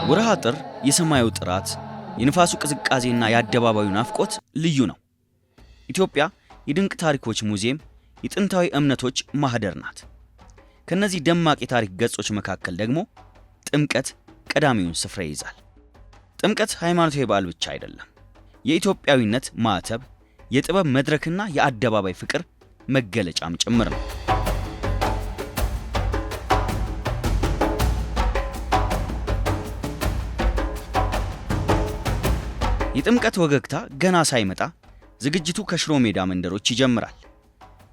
ወርሃ ጥር የሰማዩ ጥራት የንፋሱ ቅዝቃዜና የአደባባዩ ናፍቆት ልዩ ነው። ኢትዮጵያ የድንቅ ታሪኮች ሙዚየም፣ የጥንታዊ እምነቶች ማህደር ናት። ከነዚህ ደማቅ የታሪክ ገጾች መካከል ደግሞ ጥምቀት ቀዳሚውን ስፍራ ይይዛል። ጥምቀት ሃይማኖታዊ በዓል ብቻ አይደለም። የኢትዮጵያዊነት ማዕተብ፣ የጥበብ መድረክና የአደባባይ ፍቅር መገለጫም ጭምር ነው። የጥምቀት ወገግታ ገና ሳይመጣ ዝግጅቱ ከሽሮ ሜዳ መንደሮች ይጀምራል።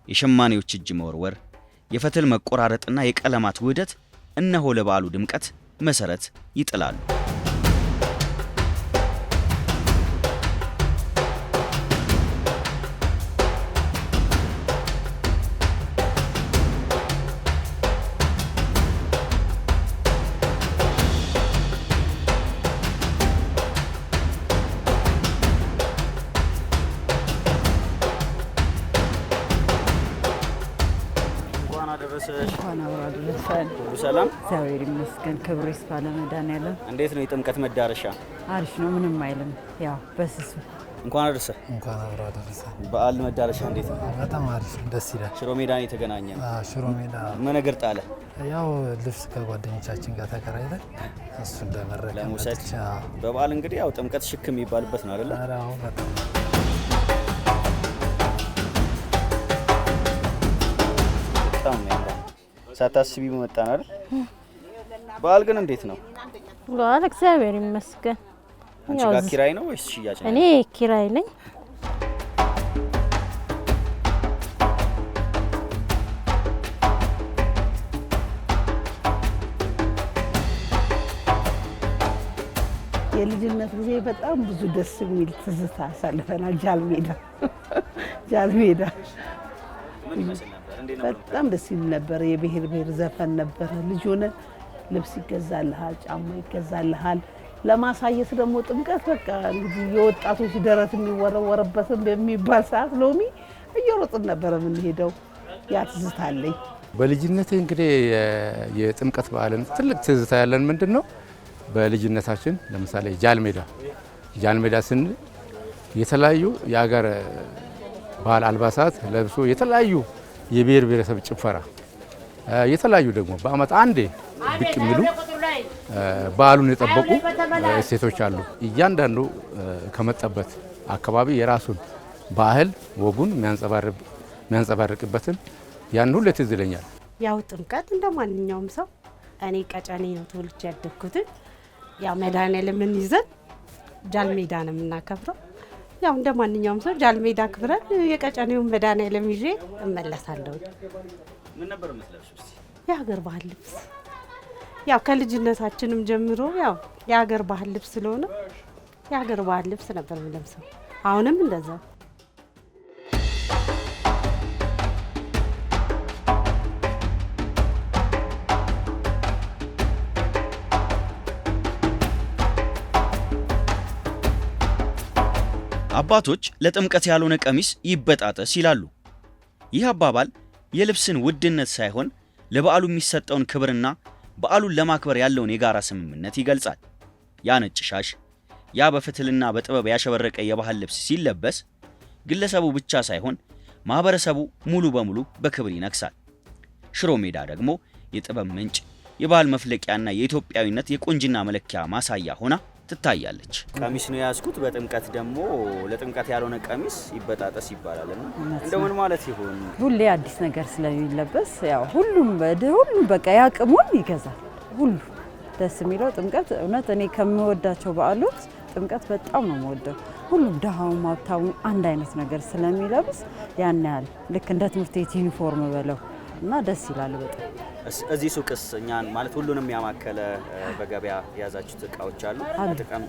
የሸማኔዎች እጅ መወርወር፣ የፈትል መቆራረጥና የቀለማት ውህደት እነሆ ለበዓሉ ድምቀት መሰረት ይጥላሉ። ሰላም እግዚአብሔር ይመስገን። ክብሩ ይስፋ ለመድኃኒዓለም። እንዴት ነው የጥምቀት መዳረሻ? አሪፍ ነው፣ ምንም አይልም። ያው በስሱ እንኳን አደረሰ። እንኳን አብሮ አደረሰ። በዓል መዳረሻ እንዴት ነው? በጣም አሪፍ ነው፣ ደስ ይላል። ሽሮ ሜዳ ነው የተገናኘን። ሽሮ ሜዳ ምን ነገር ጣለ? ያው ልብስ ከጓደኞቻችን ጋር ተከራይተን እሱ እንደመረቀ ለሙሰት። በበዓል እንግዲህ ያው ጥምቀት ሽክ የሚባልበት ነው አይደል? አዎ በጣም ሳታስቢ መጣ ነው አይደል? በዓል ግን እንዴት ነው? በዓል እግዚአብሔር ይመስገን። አንቺ ጋር ኪራይ ነው ወይስ ሽያጭ ነው? እኔ ኪራይ ነኝ። የልጅነት ጊዜ በጣም ብዙ ደስ የሚል ትዝታ አሳልፈናል። ጃልሜዳ በጣም ደስ ይል ነበር። የብሔር ብሔር ዘፈን ነበር። ልጅ ሆነ ልብስ ይገዛልሃል፣ ጫማ ይገዛልሃል። ለማሳየት ደግሞ ጥምቀት በቃ እንግዲህ የወጣቶች ደረት የሚወረወረበትን በሚባል ሰዓት ሎሚ እየሮጥን ነበር የምንሄደው። ያ ትዝታ አለኝ። በልጅነቴ እንግዲህ የጥምቀት በዓልን ትልቅ ትዝታ ያለን ምንድን ነው? በልጅነታችን ለምሳሌ ጃልሜዳ ስንል የተለያዩ የሀገር ባህል አልባሳት ለብሶ የተለያዩ የብሔር ብሔረሰብ ጭፈራ የተለያዩ ደግሞ በአመት አንዴ ብቅ የሚሉ በዓሉን የጠበቁ እሴቶች አሉ። እያንዳንዱ ከመጣበት አካባቢ የራሱን ባህል ወጉን የሚያንጸባርቅበትን ያን ሁሉ ትዝ ይለኛል። ያው ጥምቀት እንደ ማንኛውም ሰው እኔ ቀጨኔ ነው ተወልጄ ያደግኩት። ያው መድኃኒዓለምን ይዘን ጃልሜዳ ነው የምናከብረው። ያው እንደ ማንኛውም ሰው ጃልሜዳ አክብረን የቀጨኔውን መድኃኒዓለም ይዤ እመለሳለሁ። ምን ነበር የምትለብሺው? የሀገር ባህል ልብስ። ያው ከልጅነታችንም ጀምሮ ያው የሀገር ባህል ልብስ ስለሆነ የሀገር ባህል ልብስ ነበር የምለብሰው። አሁንም እንደዛው። አባቶች ለጥምቀት ያልሆነ ቀሚስ ይበጣጠስ ይላሉ። ይህ አባባል የልብስን ውድነት ሳይሆን ለበዓሉ የሚሰጠውን ክብርና በዓሉን ለማክበር ያለውን የጋራ ስምምነት ይገልጻል። ያ ነጭ ሻሽ፣ ያ በፍትልና በጥበብ ያሸበረቀ የባህል ልብስ ሲለበስ ግለሰቡ ብቻ ሳይሆን ማህበረሰቡ ሙሉ በሙሉ በክብር ይነግሳል። ሽሮ ሜዳ ደግሞ የጥበብ ምንጭ፣ የባህል መፍለቂያና የኢትዮጵያዊነት የቁንጅና መለኪያ ማሳያ ሆና ትታያለች። ቀሚስ ነው ያዝኩት። በጥምቀት ደግሞ ለጥምቀት ያልሆነ ቀሚስ ይበጣጠስ ይባላልና እንደምን ማለት ይሆን? ሁሌ አዲስ ነገር ስለሚለበስ ያው ሁሉም በቃ ያቅሙን ይገዛል። ሁሉ ደስ የሚለው ጥምቀት እውነት እኔ ከምወዳቸው በዓሎች ጥምቀት በጣም ነው የምወደው። ሁሉም ደሃውም ሀብታሙ አንድ አይነት ነገር ስለሚለብስ ያን ያህል ልክ እንደ ትምህርት ቤት ዩኒፎርም በለው እና ደስ ይላል በጣም። እዚህ ሱቅስ እኛን ማለት ሁሉንም ያማከለ በገበያ የያዛችሁት እቃዎች አሉ?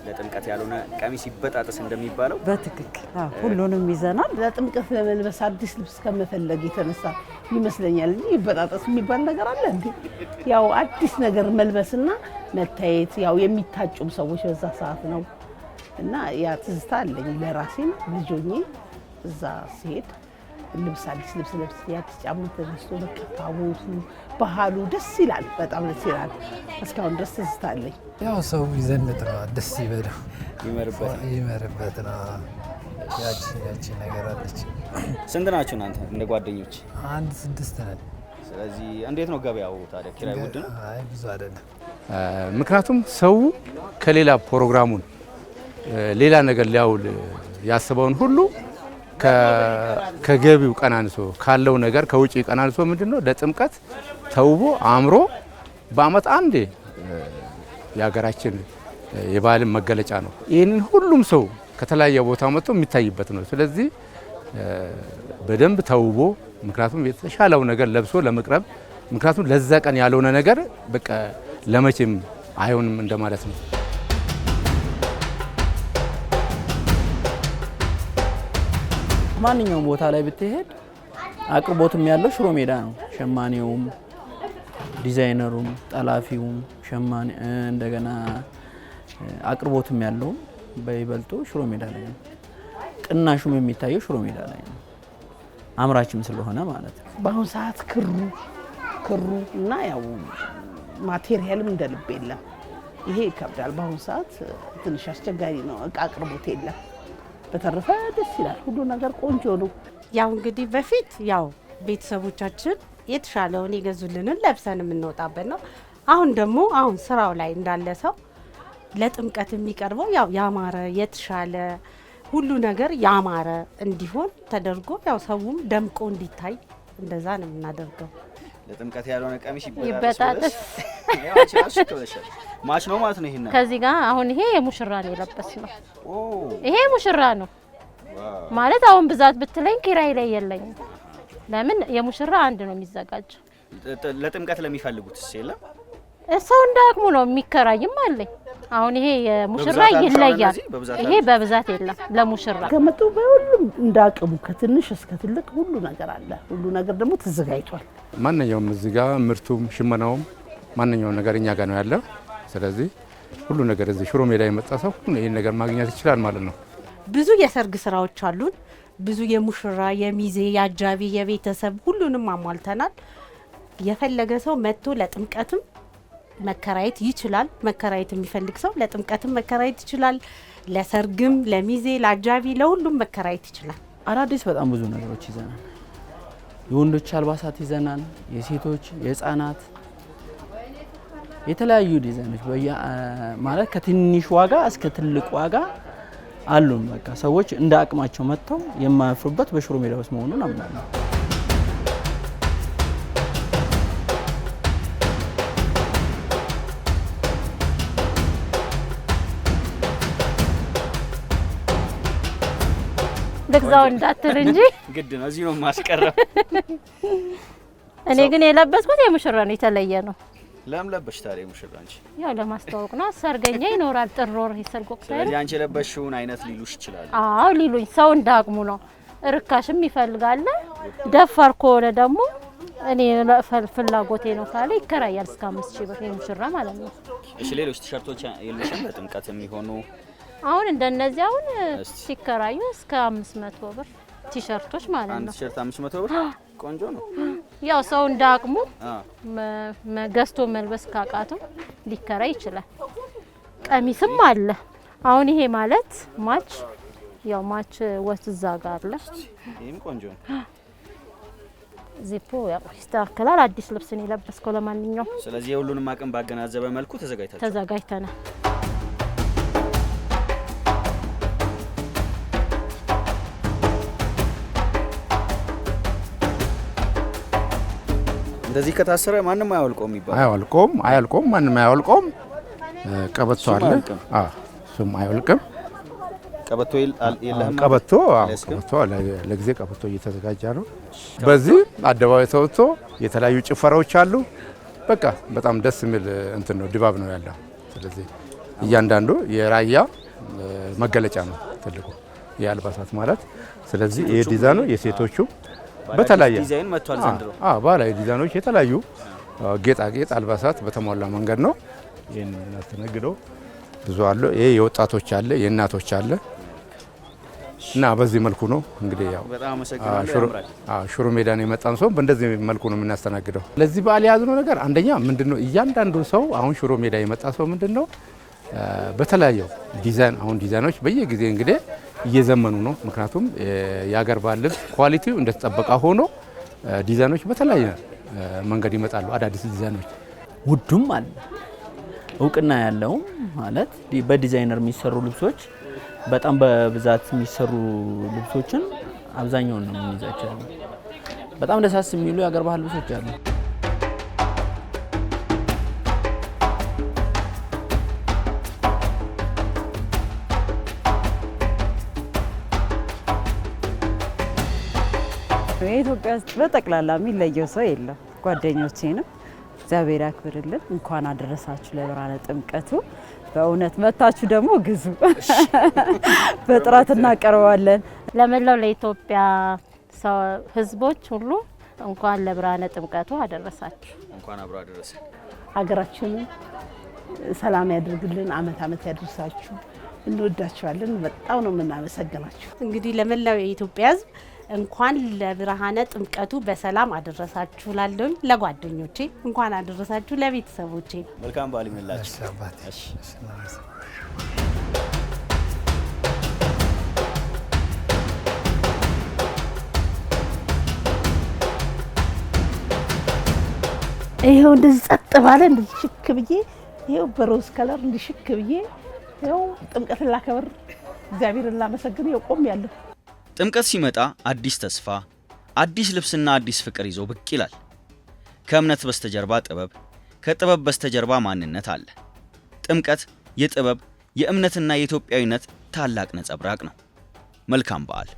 ለጥምቀት ያልሆነ ቀሚስ ይበጣጠስ እንደሚባለው በትክክል ሁሉንም ይዘናል። ለጥምቀት ለመልበስ አዲስ ልብስ ከመፈለግ የተነሳ ይመስለኛል እንጂ ይበጣጠስ የሚባል ነገር አለ እንዴ? ያው አዲስ ነገር መልበስና መታየት ያው የሚታጩም ሰዎች በዛ ሰዓት ነው እና ያ ትዝታ አለኝ ለራሴም ልጆኜ እዛ ሲሄድ ልብስ አዲስ ልብስ ለብስ የአዲስ ጫማ ተገዝቶ በቃ ታቦቱ ባህሉ ደስ ይላል። በጣም ደስ ይላል። እስካሁን ድረስ ትዝታለኝ። ያው ሰው ይዘንጥ ነው፣ ደስ ይበለው፣ ይመርበት ነው። ያቺ ነገር አለች። ስንት ናችሁ እናንተ እንደ ጓደኞች? 6 ነን። ስለዚህ እንዴት ነው ገበያው ታዲያ? ኪራይ ውድ ነው? አይ ብዙ አይደለም። ምክንያቱም ሰው ከሌላ ፕሮግራሙን ሌላ ነገር ሊያውል ያስበውን ሁሉ ከገቢው ቀናንሶ ካለው ነገር ከውጪ ቀናንሶ ምንድነው ለጥምቀት ተውቦ አምሮ በአመት አንዴ የሀገራችን የባህል መገለጫ ነው። ይህንን ሁሉም ሰው ከተለያየ ቦታ መጥቶ የሚታይበት ነው። ስለዚህ በደንብ ተውቦ ምክንያቱም የተሻለው ነገር ለብሶ ለመቅረብ ምክንያቱም ለዛ ቀን ያልሆነ ነገር በቃ ለመቼም አይሆንም እንደማለት ነው። ማንኛውም ቦታ ላይ ብትሄድ አቅርቦትም ያለው ሽሮ ሜዳ ነው። ሸማኔውም፣ ዲዛይነሩም፣ ጠላፊውም ሸማኔ እንደገና አቅርቦትም ያለው በይበልጡ ሽሮ ሜዳ ላይ ነው። ቅናሹም የሚታየው ሽሮ ሜዳ ላይ ነው። አምራችም ስለሆነ ማለት ነው። በአሁኑ ሰዓት ክሩ እና ያው ማቴሪያልም እንደ ልብ የለም። ይሄ ይከብዳል። በአሁኑ ሰዓት ትንሽ አስቸጋሪ ነው። እቃ አቅርቦት የለም። በተረፈ ደስ ይላል። ሁሉ ነገር ቆንጆ ነው። ያው እንግዲህ በፊት ያው ቤተሰቦቻችን የተሻለውን የገዙልንን ለብሰን የምንወጣበት ነው። አሁን ደግሞ አሁን ስራው ላይ እንዳለ ሰው ለጥምቀት የሚቀርበው ያው ያማረ የተሻለ ሁሉ ነገር ያማረ እንዲሆን ተደርጎ ያው ሰውም ደምቆ እንዲታይ እንደዛ ነው የምናደርገው። ለጥምቀት ያልሆነ ቀሚስ ይበጣጥስ ማች ነው ማለት ነው። ይሄን ከዚህ ጋር አሁን ይሄ የሙሽራ ነው የለበስነው። ይሄ ሙሽራ ነው ማለት አሁን ብዛት ብትለኝ ኪራይ ላይ የለኝም። ለምን የሙሽራ አንድ ነው የሚዘጋጀው። ለጥምቀት ለሚፈልጉትስ የለም? ሰው እንዳቅሙ ነው የሚከራይም አለኝ። አሁን ይሄ የሙሽራ ይለያል። ይሄ በብዛት የለም ለሙሽራ ከመጡ በሁሉም እንዳቅሙ ከትንሽ እስከ ትልቅ ሁሉ ነገር አለ። ሁሉ ነገር ደግሞ ተዘጋጅቷል። ማንኛውም እዚህ ጋር ምርቱም ሽመናውም ማንኛውም ነገር እኛ ጋር ነው ያለው። ስለዚህ ሁሉ ነገር እዚህ ሽሮ ሜዳ የመጣ ሰው ይሄን ነገር ማግኘት ይችላል ማለት ነው። ብዙ የሰርግ ስራዎች አሉን። ብዙ የሙሽራ፣ የሚዜ፣ የአጃቢ፣ የቤተሰብ ሁሉንም አሟልተናል። የፈለገ ሰው መጥቶ ለጥምቀትም መከራየት ይችላል። መከራየት የሚፈልግ ሰው ለጥምቀትም መከራየት ይችላል። ለሰርግም፣ ለሚዜ፣ ለአጃቢ፣ ለሁሉም መከራየት ይችላል። አዳዲስ በጣም ብዙ ነገሮች ይዘናል። የወንዶች አልባሳት ይዘናል። የሴቶች፣ የህፃናት የተለያዩ ዲዛይኖች ማለት ከትንሽ ዋጋ እስከ ትልቅ ዋጋ አሉን። በቃ ሰዎች እንደ አቅማቸው መጥተው የማያፍሩበት በሽሮ ሜዳ ውስጥ መሆኑን አምናለሁ። ልግዛው እንዳትል እንጂ ግድ ነው። እዚህ ነው ማስቀረብ። እኔ ግን የለበስኩት የሙሽራ ነው፣ የተለየ ነው። ለምን ለበሽ ታዲያ ሙሽራ? አንቺ ያው ለማስተዋወቅ ነው። ሰርገኛ ይኖራል፣ ጥር ወር የሰርግ ወቅት ላይ። ስለዚህ አንቺ የለበሽውን አይነት ሊሉሽ ይችላል። አዎ ሊሉኝ፣ ሰው እንዳቅሙ ነው። ርካሽም ይፈልጋል። ደፋር ከሆነ ደግሞ እኔ ፍላጎቴ ነው ካለ ይከራያል እስከ 5000 ብር የሙሽራ ማለት ነው። እሺ ሌሎች ቲሸርቶች የሉሽም ለጥምቀት የሚሆኑ? አሁን እንደነዚህ አሁን ሲከራዩ እስከ 500 ብር ቲሸርቶች ማለት ነው። አንድ ቲሸርት 500 ብር ቆንጆ ነው። ያው ሰው እንዳቅሙ ገዝቶ መልበስ ካቃተው ሊከራይ ይችላል። ቀሚስም አለ። አሁን ይሄ ማለት ማች ያው ማች ወስዛ ጋር አለ። ይሄም ቆንጆ ነው። ዚፖ ያው ይስተካከላል። አዲስ ልብስ ነው የለበስከው ለማንኛውም። ስለዚህ የሁሉንም አቅም ባገናዘበ መልኩ ተዘጋጅተናል። እንደዚህ ከታሰረ ማንም አያወልቀውም ይባላል። አያልቆም፣ ማንም አያወልቀውም። ቀበቶ አለ። እሱም አይወልቅም። ቀበቶ የለህም? ቀበቶ ለጊዜ ቀበቶ እየተዘጋጀ ነው። በዚህ አደባባይ ተወጥቶ የተለያዩ ጭፈራዎች አሉ። በቃ በጣም ደስ የሚል እንትን ነው፣ ድባብ ነው ያለው። ስለዚህ እያንዳንዱ የራያ መገለጫ ነው ትልቁ የአልባሳት ማለት። ስለዚህ ይሄ ዲዛይኑ የሴቶቹ በተለያየ ዲዛይን መጥቷል ዘንድሮ። ባህላዊ ዲዛይኖች የተለያዩ ጌጣጌጥ አልባሳት በተሟላ መንገድ ነው ይሄን እናስተናግደው። ብዙ አለ። ይሄ የወጣቶች አለ፣ የእናቶች አለ። እና በዚህ መልኩ ነው እንግዲህ ያው በጣም አመሰግናለሁ። ሽሮ ሜዳን የመጣን ሰው በእንደዚህ መልኩ ነው የምናስተናግደው። ለዚህ በዓል የያዝነው ነገር አንደኛ ምንድነው እያንዳንዱ ሰው አሁን ሽሮ ሜዳ የመጣ ሰው ምንድነው በተለያየ ዲዛይን አሁን ዲዛይኖች በየጊዜ እንግዲህ እየዘመኑ ነው። ምክንያቱም የሀገር ባህል ልብስ ኳሊቲው እንደተጠበቀ ሆኖ ዲዛይኖች በተለያየ መንገድ ይመጣሉ። አዳዲስ ዲዛይኖች ውዱም አለ እውቅና ያለው ማለት በዲዛይነር የሚሰሩ ልብሶች በጣም በብዛት የሚሰሩ ልብሶችን አብዛኛውን ነው የሚይዛቸው። በጣም ደሳስ የሚሉ የሀገር ባህል ልብሶች አሉ። የኢትዮጵያ ውስጥ በጠቅላላ የሚለየው ሰው የለም። ጓደኞቼንም እግዚአብሔር ያክብርልን። እንኳን አደረሳችሁ ለብርሃነ ጥምቀቱ። በእውነት መታችሁ ደግሞ ግዙ፣ በጥራት እናቀርባለን። ለመላው ለኢትዮጵያ ህዝቦች ሁሉ እንኳን ለብርሃነ ጥምቀቱ አደረሳችሁ። እንኳን አብሮ አደረሰ። ሀገራችንን ሰላም ያድርግልን። አመት አመት ያደርሳችሁ። እንወዳችኋለን። በጣም ነው የምናመሰግናችሁ። እንግዲህ ለመላው የኢትዮጵያ ህዝብ እንኳን ለብርሃነ ጥምቀቱ በሰላም አደረሳችሁ ላለሁኝ ለጓደኞቼ እንኳን አደረሳችሁ፣ ለቤተሰቦቼ መልካም በዓል ይሁንላችሁ። ይሄው እንደዚህ ጸጥ ባለ እንደዚህ ሽክ ብዬ ይሄው በሮዝ ከለር እንደዚህ ሽክ ብዬ ይሄው ጥምቀትን ላከብር እግዚአብሔርን ላመሰግን ይሄው ቆሜያለሁ። ጥምቀት ሲመጣ አዲስ ተስፋ፣ አዲስ ልብስና አዲስ ፍቅር ይዞ ብቅ ይላል። ከእምነት በስተጀርባ ጥበብ፣ ከጥበብ በስተጀርባ ማንነት አለ። ጥምቀት የጥበብ የእምነትና የኢትዮጵያዊነት ታላቅ ነጸብራቅ ነው። መልካም በዓል።